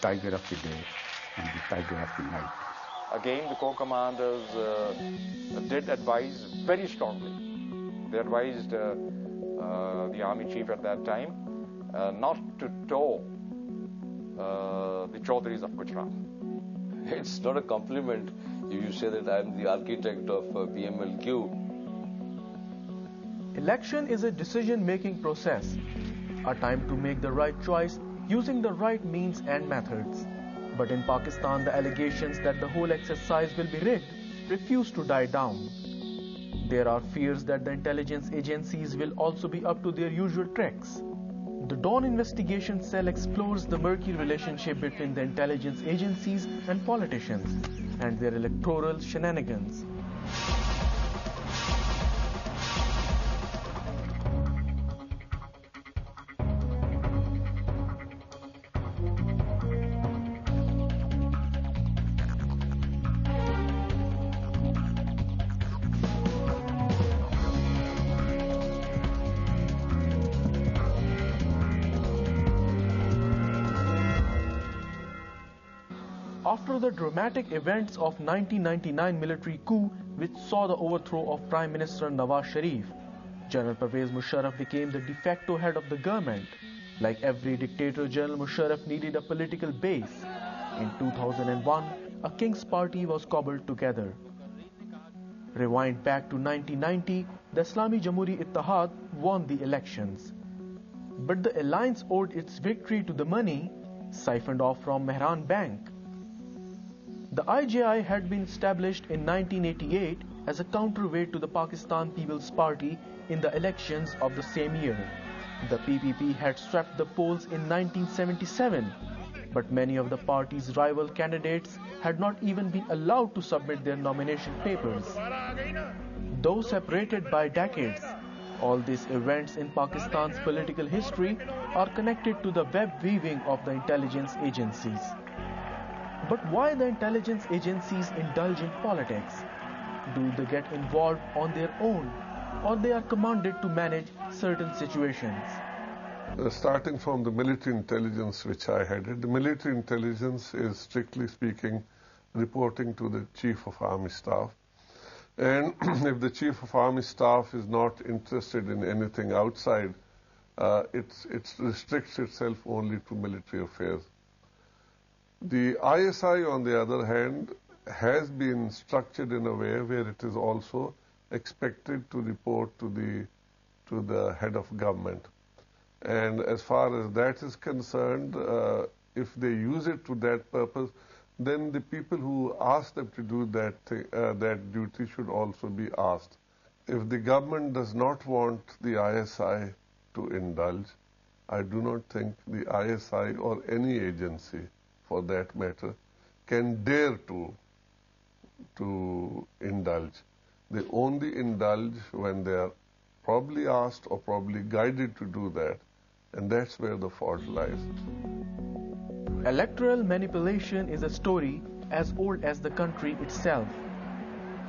tiger of the day and the tiger of the night. Again, the corps commanders did advise very strongly. They advised the army chief at that time not to tow the Chaudhrys of Gujarat. It's not a compliment if you say that I am the architect of BMLQ. Election is a decision-making process, a time to make the right choice using the right means and methods. But in Pakistan, the allegations that the whole exercise will be rigged refuse to die down. There are fears that the intelligence agencies will also be up to their usual tricks. The Dawn Investigation Cell explores the murky relationship between the intelligence agencies and politicians and their electoral shenanigans. After the dramatic events of 1999 military coup, which saw the overthrow of Prime Minister Nawaz Sharif, General Pervez Musharraf became the de facto head of the government. Like every dictator, General Musharraf needed a political base. In 2001, a King's Party was cobbled together. Rewind back to 1990, the Islami Jamhuri Ittihad won the elections. But the alliance owed its victory to the money siphoned off from Mehran Bank. The IJI had been established in 1988 as a counterweight to the Pakistan People's Party in the elections of the same year. The PPP had swept the polls in 1977, but many of the party's rival candidates had not even been allowed to submit their nomination papers. Though separated by decades, all these events in Pakistan's political history are connected to the web weaving of the intelligence agencies. But why the intelligence agencies indulge in politics? Do they get involved on their own, or they are commanded to manage certain situations? Starting from the military intelligence which I headed, the military intelligence is strictly speaking reporting to the Chief of Army Staff. And if the Chief of Army Staff is not interested in anything outside, it restricts itself only to military affairs. The ISI, on the other hand, has been structured in a way where it is also expected to report to the head of government. And as far as that is concerned, if they use it to that purpose, then the people who ask them to do that duty should also be asked. If the government does not want the ISI to indulge, I do not think the ISI or any agency, for that matter, can dare to indulge. They only indulge when they are probably asked or probably guided to do that, and that's where the fault lies. Electoral manipulation is a story as old as the country itself.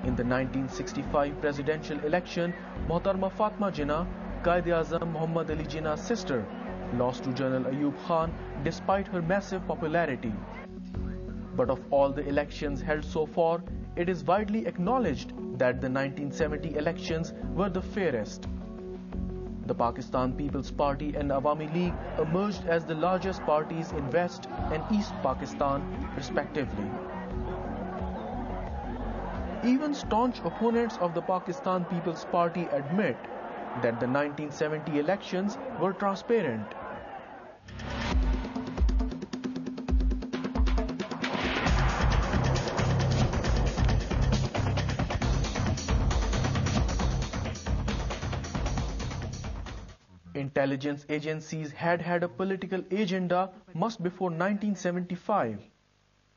In the 1965 presidential election, Mohtarma Fatma Jinnah, Quaid-e-Azam Muhammad Ali Jinnah's sister, lost to General Ayub Khan despite her massive popularity. But of all the elections held so far, it is widely acknowledged that the 1970 elections were the fairest. The Pakistan People's Party and Awami League emerged as the largest parties in West and East Pakistan, respectively. Even staunch opponents of the Pakistan People's Party admit that the 1970 elections were transparent. Intelligence agencies had a political agenda much before 1975,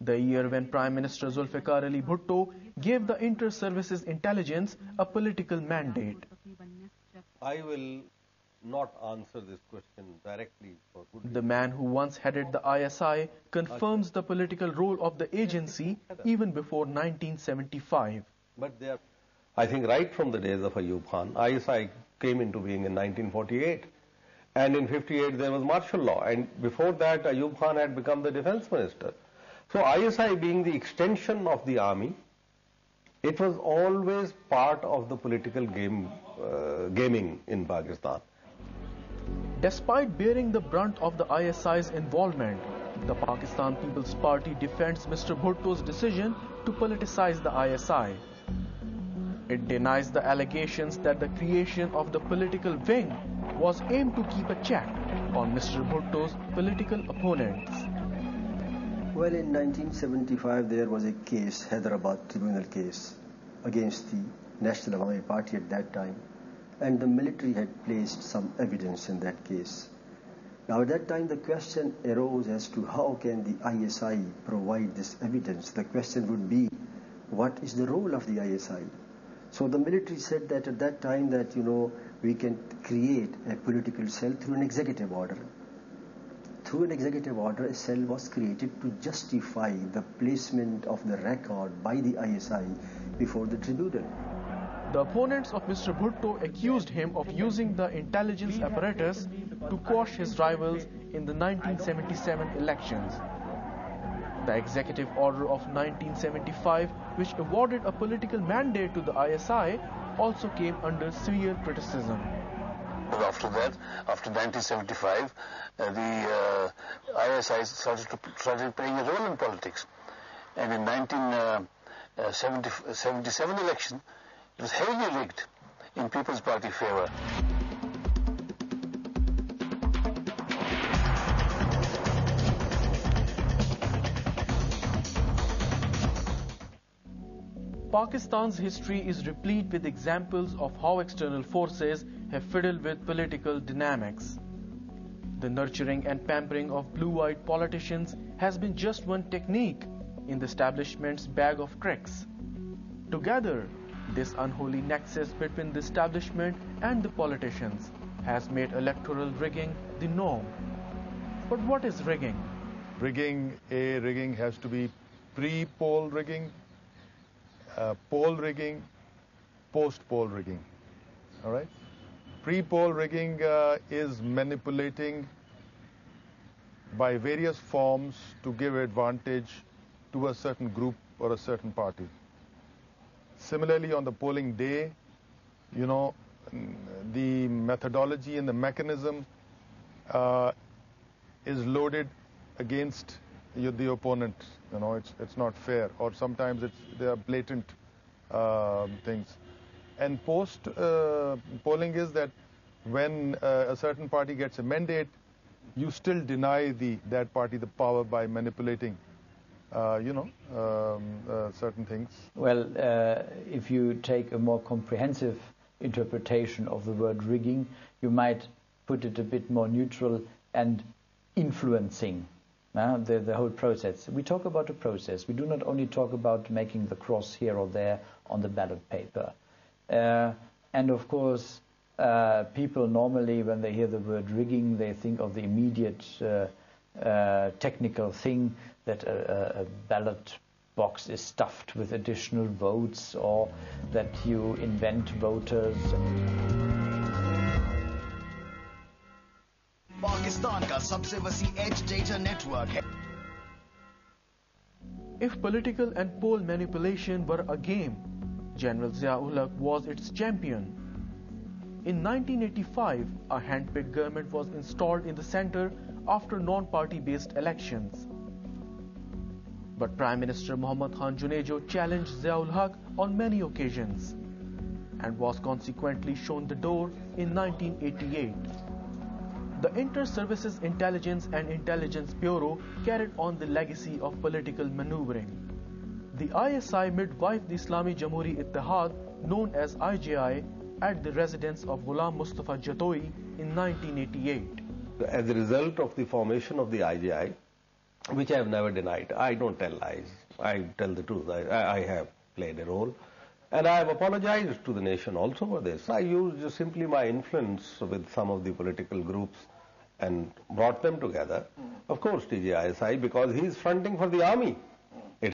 the year when Prime Minister Zulfikar Ali Bhutto gave the Inter-Services Intelligence a political mandate. I will not answer this question directly. The man who once headed the ISI confirms the political role of the agency even before 1975. But I think right from the days of Ayub Khan, ISI came into being in 1948. And in 58 there was martial law, and before that Ayub Khan had become the defense minister. So ISI being the extension of the army, it was always part of the political gaming in Pakistan. Despite bearing the brunt of the ISI's involvement, the Pakistan People's Party defends Mr. Bhutto's decision to politicize the ISI. It denies the allegations that the creation of the political wing was aimed to keep a check on Mr. Bhutto's political opponents. Well, in 1975 there was a case, Hyderabad tribunal case, against the National Awami Party at that time, and the military had placed some evidence in that case. Now at that time the question arose as to how can the ISI provide this evidence. The question would be, what is the role of the ISI? So the military said that at that time that, we can create a political cell through an executive order. Through an executive order, a cell was created to justify the placement of the record by the ISI before the tribunal. The opponents of Mr. Bhutto accused him of using the intelligence apparatus to quash his rivals in the 1977 elections. The executive order of 1975, which awarded a political mandate to the ISI, also came under severe criticism. After that, after 1975, the ISI started playing a role in politics. And in 1977 election, it was heavily rigged in People's Party favor. Pakistan's history is replete with examples of how external forces have fiddled with political dynamics. The nurturing and pampering of blue-eyed politicians has been just one technique in the establishment's bag of tricks. Together, this unholy nexus between the establishment and the politicians has made electoral rigging the norm. But what is rigging? Rigging has to be pre-poll rigging, poll rigging, post-poll rigging. All right? Pre-poll rigging is manipulating by various forms to give advantage to a certain group or a certain party. Similarly, on the polling day, the methodology and the mechanism is loaded against the opponent. It's not fair, or sometimes there are blatant things. And post polling is that when a certain party gets a mandate, you still deny that party the power by manipulating certain things. Well, if you take a more comprehensive interpretation of the word rigging, you might put it a bit more neutral and influencing the whole process. We talk about a process. We do not only talk about making the cross here or there on the ballot paper. And of course, people normally, when they hear the word rigging, they think of the immediate technical thing that a ballot box is stuffed with additional votes, or that you invent voters. Pakistan का सबसे वसी as data network है. If political and poll manipulation were a game, General Zia-ul-Haq was its champion. In 1985, a hand-picked government was installed in the center after non-party based elections. But Prime Minister Mohammad Khan Junejo challenged Zia-ul-Haq on many occasions and was consequently shown the door in 1988. The Inter-Services Intelligence and Intelligence Bureau carried on the legacy of political maneuvering. The ISI midwifed the Islami Jamhuri Ittihad, known as IJI, at the residence of Ghulam Mustafa Jatoi in 1988. As a result of the formation of the IJI, which I have never denied, I don't tell lies, I tell the truth, I have played a role. And I have apologized to the nation also for this. I used simply my influence with some of the political groups and brought them together. Of course, TJISI, because he is fronting for the army.